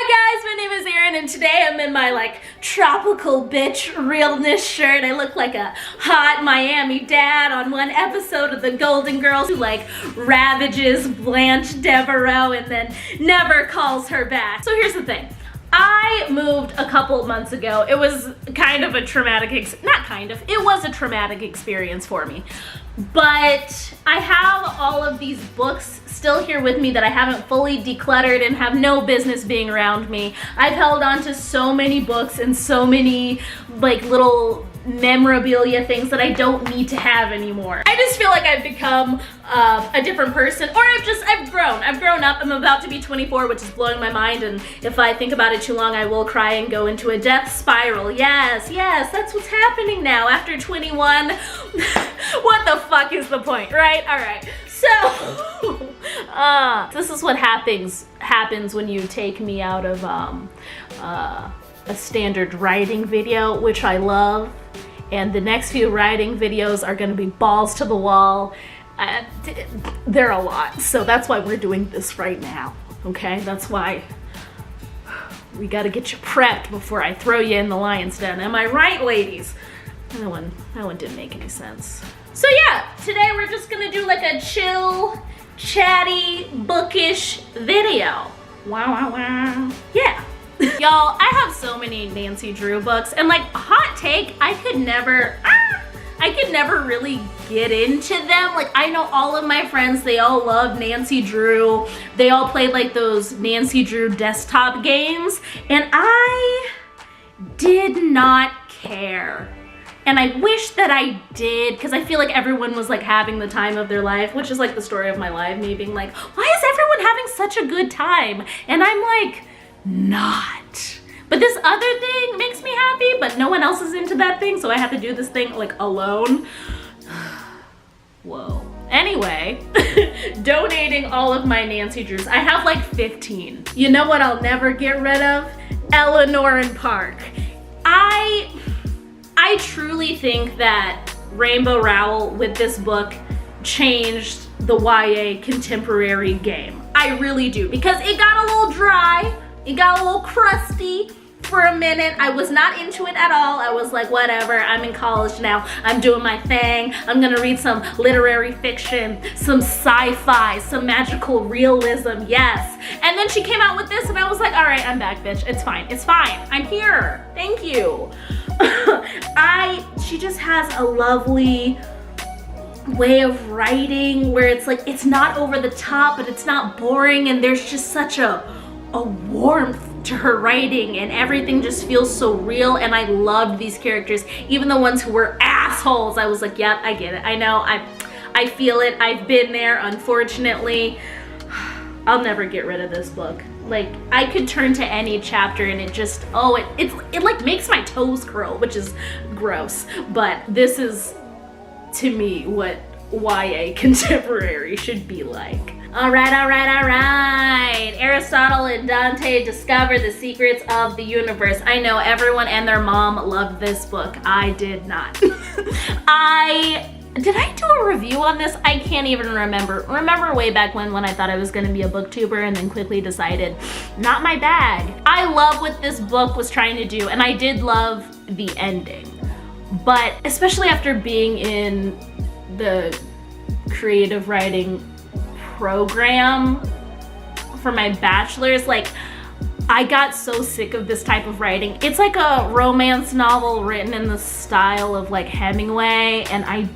Hi guys, my name is Erin and today I'm in my like tropical bitch realness shirt. I look like a hot Miami dad on one episode of the Golden Girls who like ravages Blanche Devereaux and then never calls her back. So here's the thing. I moved a couple months ago. It was kind of a traumatic, it was a traumatic experience for me. But I have all of these books still here with me that I haven't fully decluttered and have no business being around me. I've held on to so many books and so many like little memorabilia things that I don't need to have anymore. I just feel like I've become a different person, or I've grown up. I'm about to be 24, which is blowing my mind, and if I think about it too long, I will cry and go into a death spiral. Yes, that's what's happening now after 21. What the fuck is the point, right? All right, so this is what happens when you take me out of a standard writing video, which I love, and the next few writing videos are going to be balls to the wall. They're a lot, so that's why we're doing this right now, okay? That's why we got to get you prepped before I throw you in the lion's den. Am I right, ladies? That one didn't make any sense. So yeah, today we're just gonna do like a chill, chatty, bookish video. Wow. Yeah. Y'all, I have so many Nancy Drew books, and like, hot take, I could never really get into them. Like, I know all of my friends, they all love Nancy Drew. They all played like those Nancy Drew desktop games, and I did not care. And I wish that I did, because I feel like everyone was like having the time of their life, which is like the story of my life, me being like, why is everyone having such a good time? And I'm like, not. But this other thing makes me happy, but no one else is into that thing, so I have to do this thing like alone. Whoa. Anyway, donating all of my Nancy Drews. I have like 15. You know what I'll never get rid of? Eleanor and Park. I truly think that Rainbow Rowell with this book changed the YA contemporary game. I really do, because it got a little dry, it got a little crusty for a minute. I was not into it at all. I was like, whatever, I'm in college now, I'm doing my thing, I'm gonna read some literary fiction, some sci-fi, some magical realism, yes. And then she came out with this and I was like, all right, I'm back, bitch, it's fine, I'm here, thank you. She just has a lovely way of writing where it's like, it's not over the top, but it's not boring, and there's just such a warmth to her writing, and everything just feels so real, and I loved these characters. Even the ones who were assholes, I was like, yep, I get it. I know, I feel it, I've been there, unfortunately. I'll never get rid of this book. Like, I could turn to any chapter and it just, it like makes my toes curl, which is gross. But this is, to me, what YA contemporary should be like. All right. Aristotle and Dante discover the secrets of the universe. I know everyone and their mom loved this book. I did not. Did I do a review on this? I can't even remember. Remember way back when I thought I was gonna be a booktuber and then quickly decided, not my bag. I love what this book was trying to do, and I did love the ending. But especially after being in the creative writing program for my bachelor's, like, I got so sick of this type of writing. It's like a romance novel written in the style of like Hemingway, and I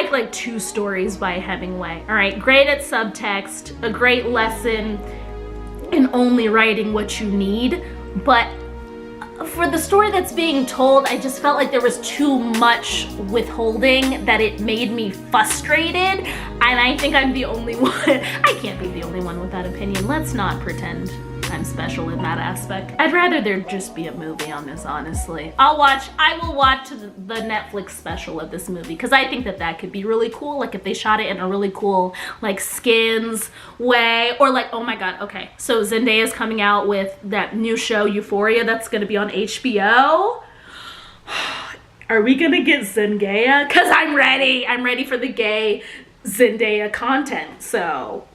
like two stories by Hemingway. All right, great at subtext, a great lesson in only writing what you need, but for the story that's being told, I just felt like there was too much withholding that it made me frustrated, and I think I'm the only one. I can't be the only one with that opinion. Let's not pretend I'm special in that aspect. I'd rather there just be a movie on this, honestly. I will watch the Netflix special of this movie, because I think that could be really cool, like if they shot it in a really cool like Skins way, or like, oh my god, okay, so Zendaya's coming out with that new show Euphoria that's gonna be on HBO. Are we gonna get Zendaya? Because I'm ready for the gay Zendaya content, so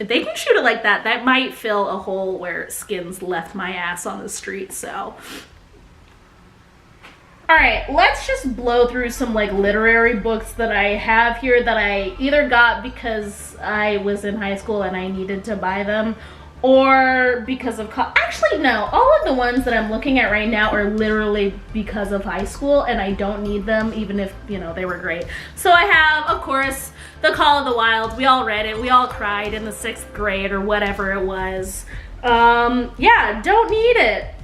if they can shoot it like that, that might fill a hole where Skins left my ass on the street, so. All right, let's just blow through some like literary books that I have here that I either got because I was in high school and I needed to buy them, or because of actually no, all of the ones that I'm looking at right now are literally because of high school and I don't need them even if, you know, they were great. So I have, of course, The Call of the Wild. We all read it. We all cried in the 6th grade or whatever it was. Yeah, don't need it.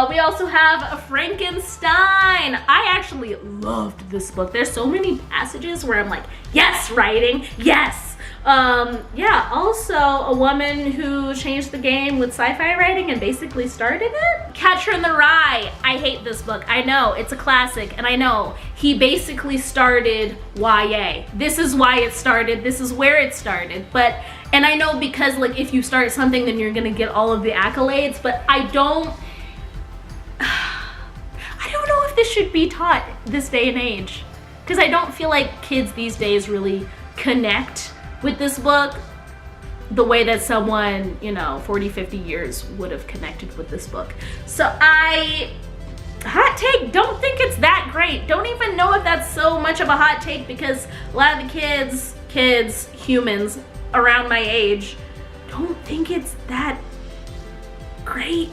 We also have Frankenstein. I actually loved this book. There's so many passages where I'm like, yes, writing, yes. Yeah, also a woman who changed the game with sci-fi writing and basically started it. Catcher in the Rye. I hate this book. I know, it's a classic, and I know he basically started YA. This is why it started. This is where it started. But, and I know because like if you start something then you're gonna get all of the accolades, but I don't know if this should be taught this day and age. Because I don't feel like kids these days really connect with this book the way that someone, you know, 40, 50 years would have connected with this book. So hot take, don't think it's that great. Don't even know if that's so much of a hot take because a lot of the humans around my age don't think it's that great.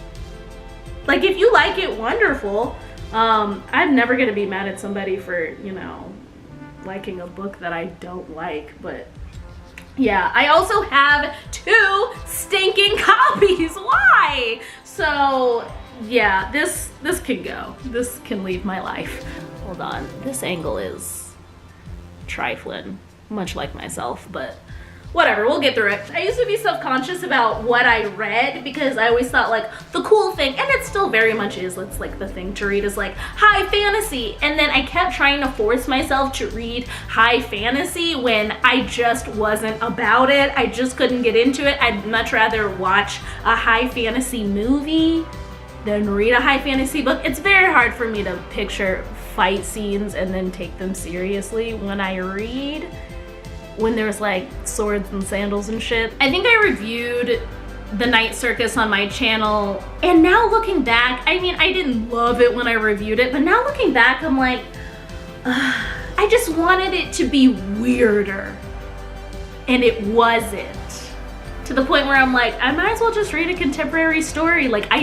Like if you like it, wonderful. I'm never gonna be mad at somebody for, you know, liking a book that I don't like, but yeah, I also have 2 stinking copies. Why? So yeah, this can go. This can leave my life. Hold on, this angle is trifling, much like myself, but whatever, we'll get through it. I used to be self-conscious about what I read because I always thought like the cool thing, and it still very much is, it's like the thing to read is like high fantasy. And then I kept trying to force myself to read high fantasy when I just wasn't about it. I just couldn't get into it. I'd much rather watch a high fantasy movie than read a high fantasy book. It's very hard for me to picture fight scenes and then take them seriously when I read, when there's like swords and sandals and shit. I think I reviewed The Night Circus on my channel, and now looking back, I mean, I didn't love it when I reviewed it, but now looking back, I'm like, I just wanted it to be weirder, and it wasn't. To the point where I'm like, I might as well just read a contemporary story. Like I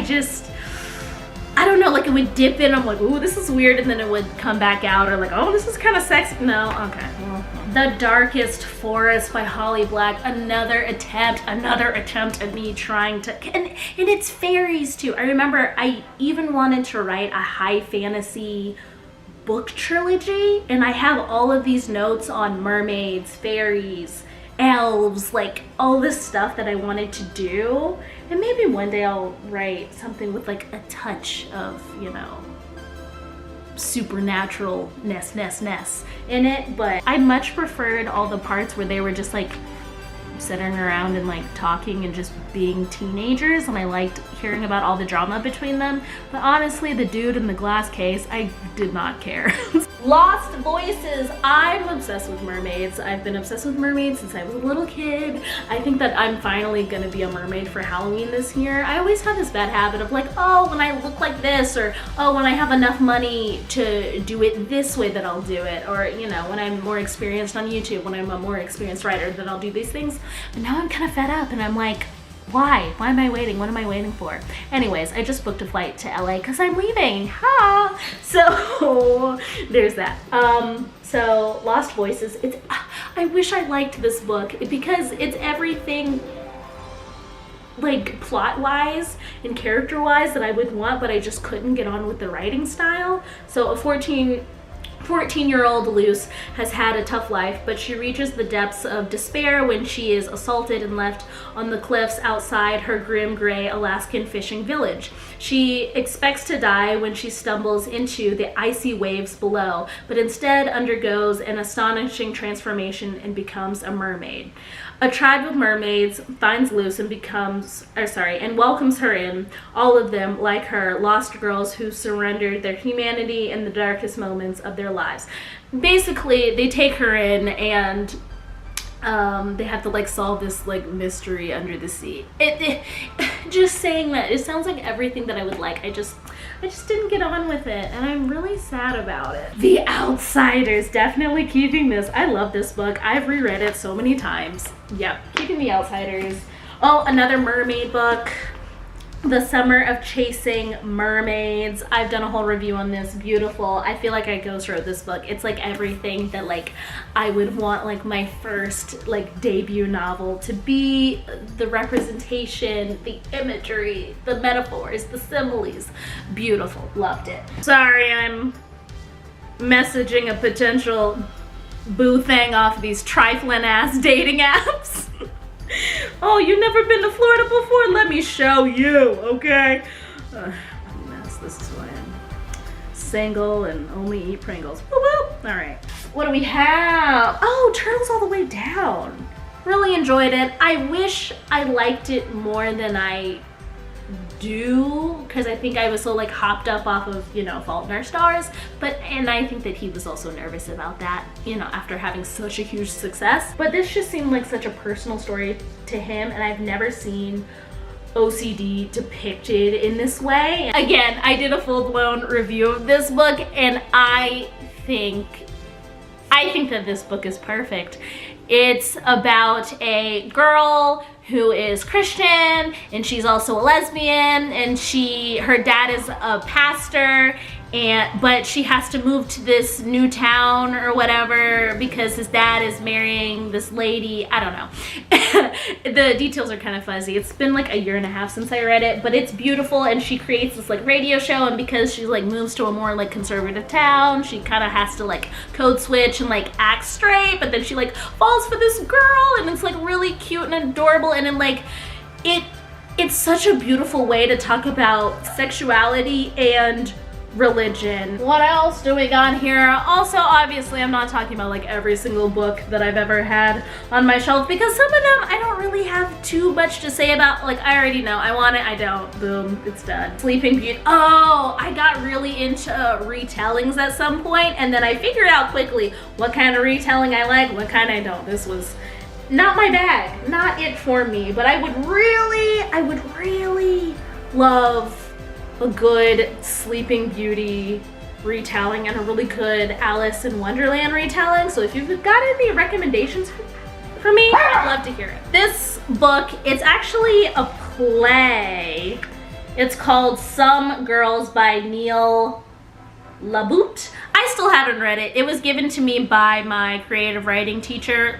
don't know, like it would dip in, I'm like, ooh, this is weird, and then it would come back out, or like, oh, this is kind of sexy. No, okay, well. The Darkest Forest by Holly Black, another attempt at me trying to, and it's fairies too. I remember I even wanted to write a high fantasy book trilogy, and I have all of these notes on mermaids, fairies, elves, like all this stuff that I wanted to do. And maybe one day I'll write something with like a touch of, you know, supernaturalness in it, but I much preferred all the parts where they were just like sitting around and like talking and just being teenagers, and I liked hearing about all the drama between them. But honestly, the dude in the glass case, I did not care. Lost Voices. I'm obsessed with mermaids. I've been obsessed with mermaids since I was a little kid. I think that I'm finally gonna be a mermaid for Halloween this year. I always have this bad habit of like, oh, when I look like this, or oh, when I have enough money to do it this way, that I'll do it, or you know, when I'm more experienced on YouTube, when I'm a more experienced writer, then I'll do these things. But now I'm kind of fed up, and I'm like, why? Why am I waiting? What am I waiting for? Anyways, I just booked a flight to LA because I'm leaving. Ha! So there's that. So Lost Voices. It's. I wish I liked this book because it's everything, like plot-wise and character-wise, that I would want, but I just couldn't get on with the writing style. So a 14-year-old Luce has had a tough life, but she reaches the depths of despair when she is assaulted and left on the cliffs outside her grim gray Alaskan fishing village. She expects to die when she stumbles into the icy waves below, but instead undergoes an astonishing transformation and becomes a mermaid. A tribe of mermaids finds Luce and welcomes her in, all of them, like her, lost girls who surrendered their humanity in the darkest moments of their lives. Basically, they take her in, and They have to like solve this like mystery under the sea. Just saying that, it sounds like everything that I would like. I just didn't get on with it, and I'm really sad about it. The Outsiders, definitely keeping this. I love this book. I've reread it so many times. Yep, keeping The Outsiders. Oh, another mermaid book. The Summer of Chasing Mermaids. I've done a whole review on this. Beautiful. I feel like I ghost wrote this book. It's like everything that like I would want like my first like debut novel to be. The representation, the imagery, the metaphors, the similes. Beautiful. Loved it. Sorry, I'm messaging a potential boo thing off these trifling ass dating apps. Oh, you've never been to Florida before? Let me show you, okay? Mess. This is why I'm single and only eat Pringles. Woo woo! All right. What do we have? Oh, Turtles All the Way Down. Really enjoyed it. I wish I liked it more than I do, because I think I was so like hopped up off of, you know, Fault in Our Stars, and I think that he was also nervous about that, you know, after having such a huge success. But this just seemed like such a personal story to him, and I've never seen OCD depicted in this way. Again, I did a full-blown review of this book, and I think that this book is perfect. It's about a girl who is Christian, and she's also a lesbian, and her dad is a pastor, but she has to move to this new town or whatever because his dad is marrying this lady. I don't know. The details are kind of fuzzy. It's been like a year and a half since I read it, but it's beautiful, and she creates this like radio show, and because she like moves to a more like conservative town, she kind of has to like code switch and like act straight, but then she like falls for this girl, and it's like really cute and adorable, and then like it's such a beautiful way to talk about sexuality and religion. What else do we got here? Also, obviously, I'm not talking about like every single book that I've ever had on my shelf, because some of them I don't really have too much to say about. Like, I already know. I want it, I don't. Boom, it's done. Sleeping Beauty. Oh, I got really into retellings at some point, and then I figured out quickly what kind of retelling I like, what kind I don't. This was not my bag, not it for me, but I would really love a good Sleeping Beauty retelling and a really good Alice in Wonderland retelling. So if you've got any recommendations for me, I'd love to hear it. This book, it's actually a play. It's called Some Girls by Neil LaBute. I still haven't read it. It was given to me by my creative writing teacher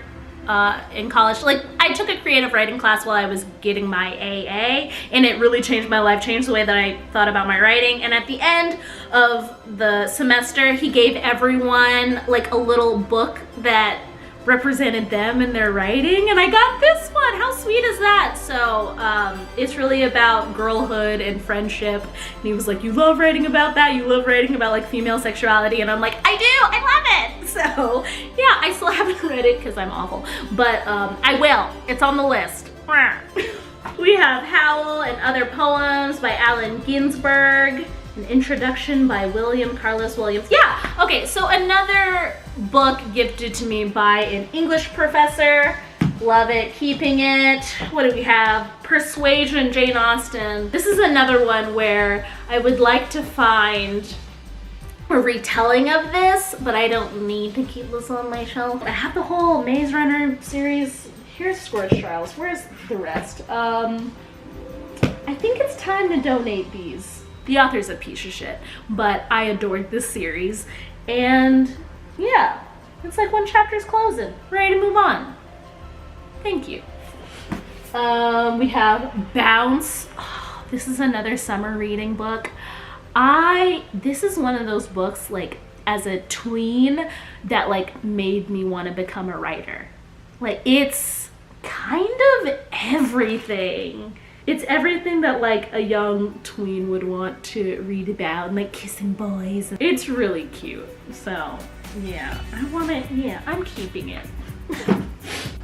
in college. Like, I took a creative writing class while I was getting my AA, and it really changed my life, changed the way that I thought about my writing. And at the end of the semester, he gave everyone like a little book that represented them in their writing, and I got this one. How sweet is that? So it's really about girlhood and friendship, and he was like, you love writing about that, you love writing about like female sexuality, and I'm like, I do, I love it. So yeah, I still haven't read it because I'm awful, but I will. It's on the list. We have Howl and Other Poems by Allen Ginsberg, an introduction by William Carlos Williams. Yeah, okay, so another book gifted to me by an English professor. Love it, keeping it. What do we have? Persuasion, Jane Austen. This is another one where I would like to find a retelling of this, but I don't need to keep this on my shelf. I have the whole Maze Runner series. Here's Scorched Trials. Where's the rest? I think it's time to donate these. The author's a piece of shit, but I adored this series, and yeah, it's like one chapter's closing, ready to move on. Thank you. We have Bounce. Oh, this is another summer reading book. This is one of those books, like, as a tween, that like made me want to become a writer. Like, it's kind of everything. It's everything that like a young tween would want to read about, like kissing boys. It's really cute. So yeah, I want it. Yeah, I'm keeping it.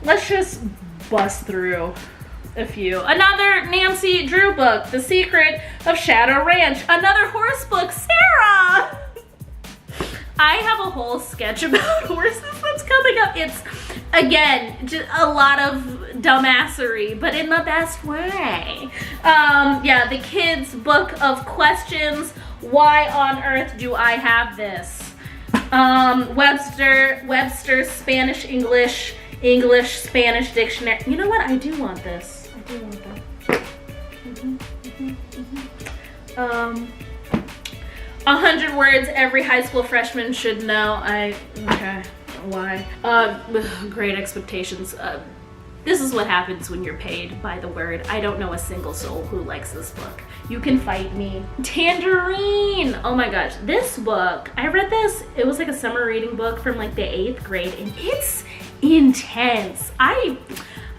Let's just bust through a few. Another Nancy Drew book, The Secret of Shadow Ranch. Another horse book, Sarah! I have a whole sketch about horses that's coming up. Again, just a lot of dumbassery, but in the best way. Yeah, the kids' book of questions. Why on earth do I have this? Webster's Spanish, English, Spanish dictionary. You know what? I do want this. I do want that. 100 words every high school freshman should know. Okay. Why? Great Expectations. This is what happens when you're paid by the word. I don't know a single soul who likes this book. You can fight me. Tangerine! Oh my gosh, this book, I read this, it was like a summer reading book from like the 8th grade, and it's intense. I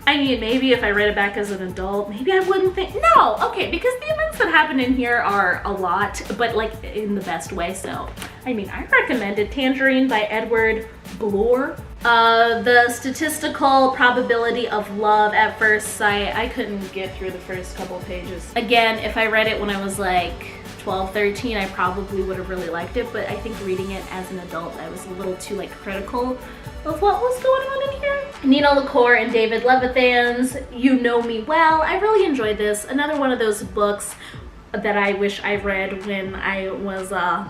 mean, maybe if I read it back as an adult, maybe I wouldn't think, no, okay, because the events that happen in here are a lot, but like in the best way, so. I mean, I recommend it. Tangerine by Edward Bloor. The statistical probability of love at first sight. I couldn't get through the first couple pages. Again, if I read it when I was like 12, 13, I probably would have really liked it, but I think reading it as an adult, I was a little too like critical of what was going on in here. Nina LaCour and David Levithan's You Know Me Well. I really enjoyed this. Another one of those books that I wish I read when I was a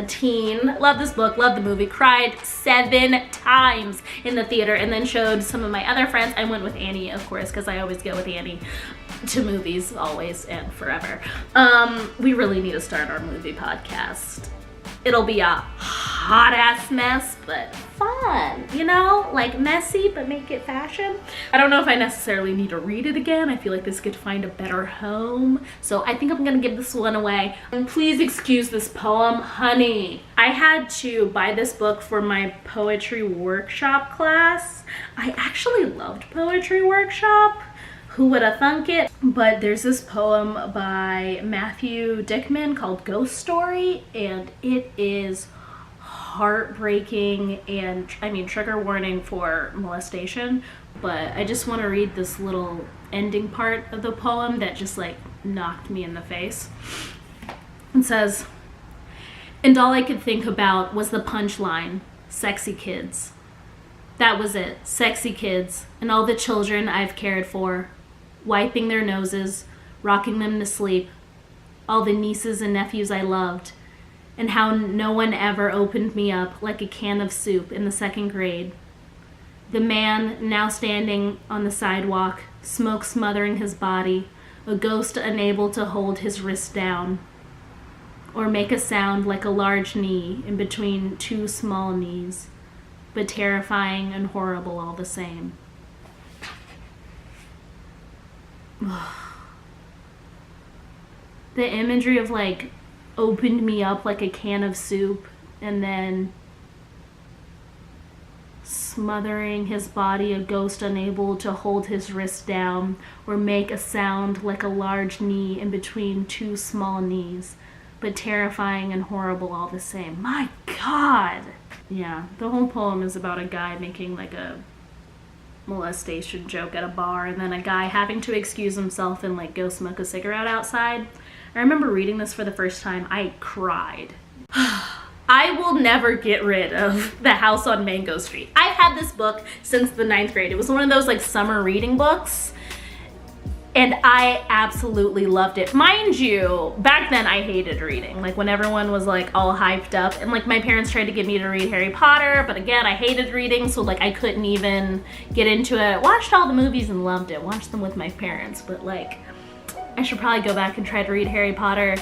teen. Love this book, love the movie, cried 7 times in the theater, and then showed some of my other friends. I went with Annie, of course, because I always go with Annie to movies, always and forever. We really need to start our movie podcast. It'll be a hot ass mess, but fun, you know? Like messy, but make it fashion. I don't know if I necessarily need to read it again. I feel like this could find a better home. So I think I'm gonna give this one away. And please excuse this poem, honey. I had to buy this book for my poetry workshop class. I actually loved poetry workshop. Who would have thunk it? But there's this poem by Matthew Dickman called Ghost Story, and it is heartbreaking, and I mean, trigger warning for molestation, but I just want to read this little ending part of the poem that just like knocked me in the face. It says, and all I could think about was the punchline, sexy kids. That was it, sexy kids, and all the children I've cared for, wiping their noses, rocking them to sleep, all the nieces and nephews I loved, and how no one ever opened me up like a can of soup in the 2nd grade. The man now standing on the sidewalk, smoke smothering his body, a ghost unable to hold his wrist down, or make a sound like a large knee in between 2 small knees, but terrifying and horrible all the same. The imagery of like opened me up like a can of soup and then smothering his body, a ghost unable to hold his wrist down or make a sound like a large knee in between 2 small knees, but terrifying and horrible all the same. My God. Yeah, the whole poem is about a guy making like a molestation joke at a bar, and then a guy having to excuse himself and like go smoke a cigarette outside. I remember reading this for the first time. I cried. I will never get rid of The House on Mango Street. I've had this book since the 9th grade. It was one of those like summer reading books, and I absolutely loved it. Mind you, back then I hated reading. Like when everyone was like all hyped up, and like my parents tried to get me to read Harry Potter, but again, I hated reading, so like I couldn't even get into it. Watched all the movies and loved it. Watched them with my parents, but like I should probably go back and try to read Harry Potter.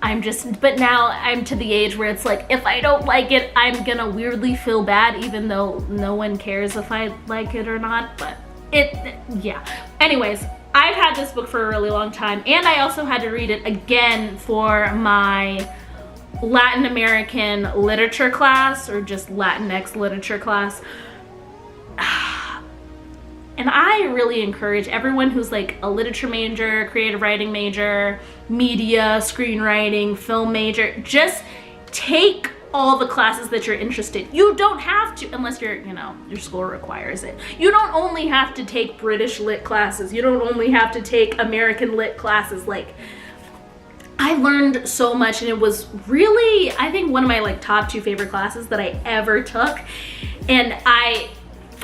But now I'm to the age where it's like, if I don't like it, I'm gonna weirdly feel bad, even though no one cares if I like it or not, but yeah. Anyways, I've had this book for a really long time, and I also had to read it again for my Latin American literature class, or just Latinx literature class. And I really encourage everyone who's like a literature major, creative writing major, media, screenwriting, film major, just take all the classes that you're interested. You don't have to, unless you're, you know, your school requires it. You don't only have to take British lit classes. You don't only have to take American lit classes. Like, I learned so much, and it was really, I think, one of my like top 2 favorite classes that I ever took. And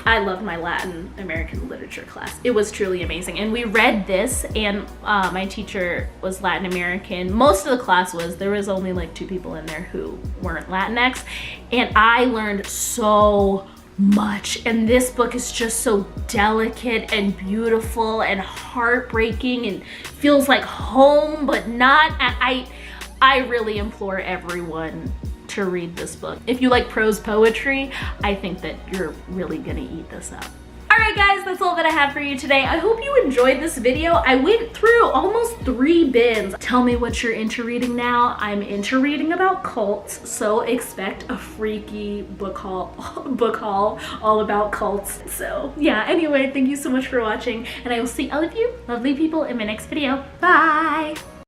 I loved my Latin American literature class. It was truly amazing. And we read this, and my teacher was Latin American. Most of the class was. There was only like 2 people in there who weren't Latinx. And I learned so much. And this book is just so delicate and beautiful and heartbreaking and feels like home, but not. I really implore everyone to read this book. If you like prose poetry, I think that you're really gonna eat this up. Alright guys, that's all that I have for you today. I hope you enjoyed this video. I went through almost 3 bins. Tell me what you're into reading now. I'm into reading about cults, so expect a freaky book haul all about cults. So yeah, anyway, thank you so much for watching, and I will see all of you lovely people in my next video. Bye!